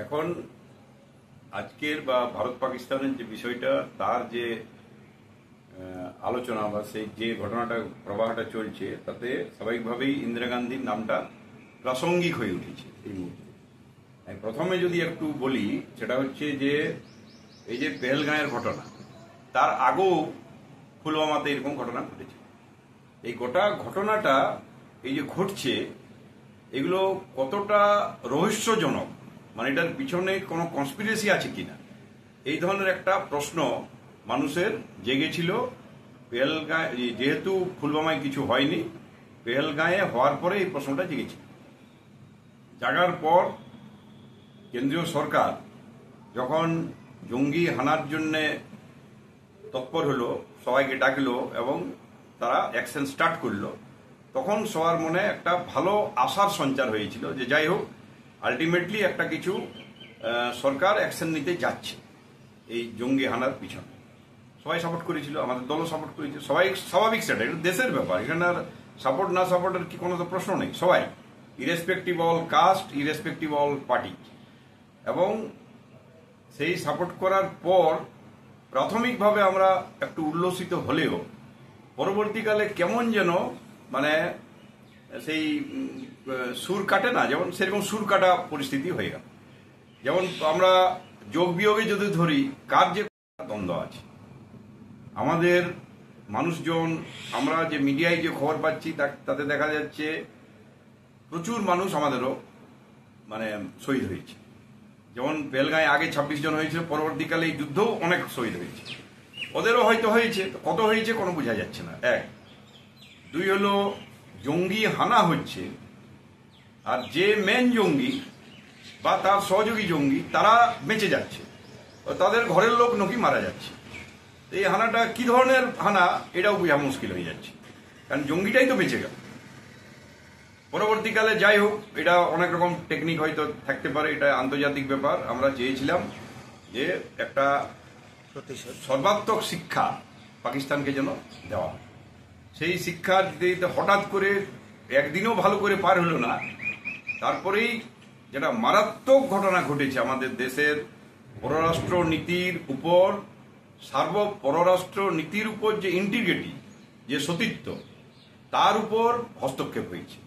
এখন আজকের বা ভারত পাকিস্তানের যে বিষয়টা তার যে আলোচনা বা সেই যে ঘটনাটা প্রবাহটা চলছে তাতে স্বাভাবিকভাবেই ইন্দিরা গান্ধীর নামটা প্রাসঙ্গিক হয়ে উঠেছে এই মুহূর্তে। প্রথমে যদি একটু বলি সেটা হচ্ছে যে এই যে পেহেলগাঁয়ের ঘটনা, তার আগেও পুলওয়ামাতে এরকম ঘটনা ঘটেছে। এই গোটা ঘটনাটা এই যে ঘটছে এগুলো কতটা রহস্যজনক, মানে এটার পিছনে কোনো কনস্পিরেসি আছে কিনা, এই ধরনের একটা প্রশ্ন মানুষের জেগেছিল। পেহেলগাঁয়ে যেহেতু পুলওয়ামায় কিছু হয়নি, পেহেলগাঁয়ে হওয়ার পরে এই প্রশ্নটা জেগেছিল। জাগার পর কেন্দ্রীয় সরকার যখন জঙ্গি হানার জন্যে তৎপর হলো, সবাইকে ডাকলো এবং তারা অ্যাকশন স্টার্ট করলো, তখন সবার মনে একটা ভালো আশার সঞ্চার হয়েছিল যে যাই হোক আলটিমেটলি একটা কিছু সরকার অ্যাকশন নিতে যাচ্ছে এই জঙ্গি হানার পিছনে। সবাই সাপোর্ট করেছিল, আমাদের দলও সাপোর্ট করেছিল, সবাই স্বাভাবিক, সেটা এটা দেশের ব্যাপার, এখানে আর সাপোর্ট না সাপোর্টের কি কোনো তো প্রশ্ন নেই। সবাই irrespective all caste, irrespective all party. এবং সেই সাপোর্ট করার পর প্রাথমিকভাবে আমরা একটু উল্লসিত হলেও পরবর্তীকালে কেমন যেন মানে সেই সুর কাটে না, যেমন সেরকম সুর কাটা পরিস্থিতি হয়ে গেল। যেমন আমরা যোগ বিয়োগে যদি ধরি, কার যে দ্বন্দ্ব আছে আমাদের মানুষজন, আমরা যে মিডিয়ায় যে খবর পাচ্ছি তাতে দেখা যাচ্ছে প্রচুর মানুষ আমাদেরও মানে শহীদ হয়েছে। যেমন পেহেলগাঁয়ে আগে 26 জন হয়েছিল, পরবর্তীকালে এই যুদ্ধও অনেক শহীদ হয়েছে, ওদেরও হয়তো হয়েছে, কত হয়েছে কোনো বোঝা যাচ্ছে না। এক, দুই হলো জঙ্গি হানা হচ্ছে, আর যে মেন জঙ্গি বা তার সহযোগী জঙ্গি তারা বেঁচে যাচ্ছে, তাদের ঘরের লোক নাকি মারা যাচ্ছে। এই হানাটা কি ধরনের হানা এটাও বোঝা মুশকিল হয়ে যাচ্ছে, কারণ জঙ্গিটাই তো বেঁচে গেল। পরবর্তীকালে যাই হোক, এটা অনেক রকম টেকনিক হয়তো থাকতে পারে, এটা আন্তর্জাতিক ব্যাপার। আমরা চেয়েছিলাম যে একটা সর্বাত্মক শিক্ষা পাকিস্তানকে যেন দেওয়া হয়। সেই শিক্ষা দিতে দিতে হঠাৎ করে একদিনও ভালো করে পার হলো না, তারপরেই যেটা মারাত্মক ঘটনা ঘটেছে আমাদের দেশের পররাষ্ট্র নীতির উপর, পররাষ্ট্র নীতির উপর যে ইন্টিগ্রিটি, যে সতীত্ব, তার উপর হস্তক্ষেপ হয়েছে।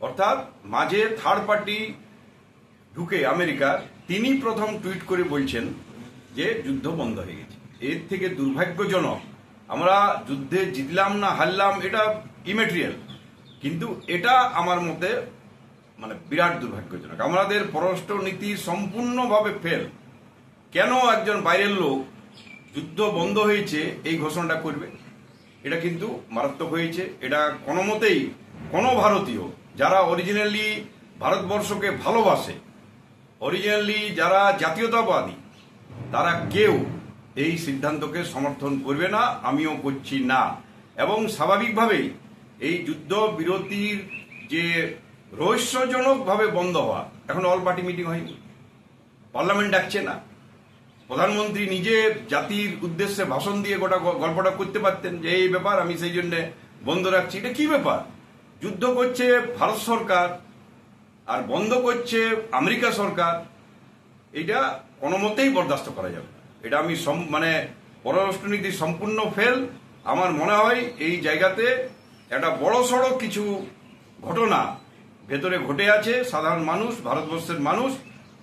অর্থাৎ মাঝে থার্ড পার্টি ঢুকে আমেরিকার, তিনি প্রথম টুইট করে বলছেন যে যুদ্ধ বন্ধ হয়ে গেছে। এর থেকে দুর্ভাগ্যজনক, আমরা যুদ্ধে জিতলাম না হারলাম এটা ইমেটেরিয়াল, কিন্তু এটা আমার মতে মানে বিরাট দুর্ভাগ্যজনক। আমাদের পররাষ্ট্র নীতি সম্পূর্ণভাবে ফেল। কেন একজন বাইরের লোক যুদ্ধ বন্ধ হয়েছে এই ঘোষণাটা করবে? এটা কিন্তু মারাত্মক হয়েছে। এটা কোনো মতেই কোনো ভারতীয় যারা অরিজিনালি ভারতবর্ষকে ভালোবাসে, অরিজিনালি যারা জাতীয়তাবাদী, তারা কেউ এই সিদ্ধান্তকে সমর্থন করবে না, আমিও করছি না। এবং স্বাভাবিকভাবেই এই যুদ্ধ বিরতির যে রহস্যজনকভাবে বন্ধ হওয়া, এখন অল পার্টি মিটিং হয়নি, পার্লামেন্ট ডাকছে না, প্রধানমন্ত্রী নিজে জাতির উদ্দেশ্যে ভাষণ দিয়ে গোটা গল্পটা করতে পারতেন যে এই ব্যাপার, আমি সেই জন্য বন্ধ রাখছি। এটা কি ব্যাপার? যুদ্ধ করছে ভারত সরকার আর বন্ধ করছে আমেরিকা সরকার, এটা কোনো মতেই বরদাস্ত করা যাবে না। এটা আমি মানে পররাষ্ট্রনীতি সম্পূর্ণ ফেল। আমার মনে হয় এই জায়গাতে একটা বড় সড়ো কিছু ঘটনা ভেতরে ঘটে আছে। সাধারণ মানুষ, ভারতবর্ষের মানুষ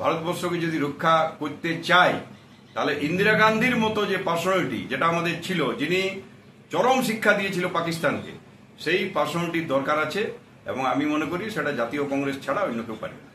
ভারতবর্ষকে যদি রক্ষা করতে চায়, তাহলে ইন্দিরা গান্ধীর মতো যে পার্সোনালিটি যেটা আমাদের ছিল, যিনি চরম শিক্ষা দিয়েছিল পাকিস্তানকে, সেই পার্সোনালিটির দরকার আছে। এবং আমি মনে করি সেটা জাতীয় কংগ্রেস ছাড়া অন্য কেউ পারে না।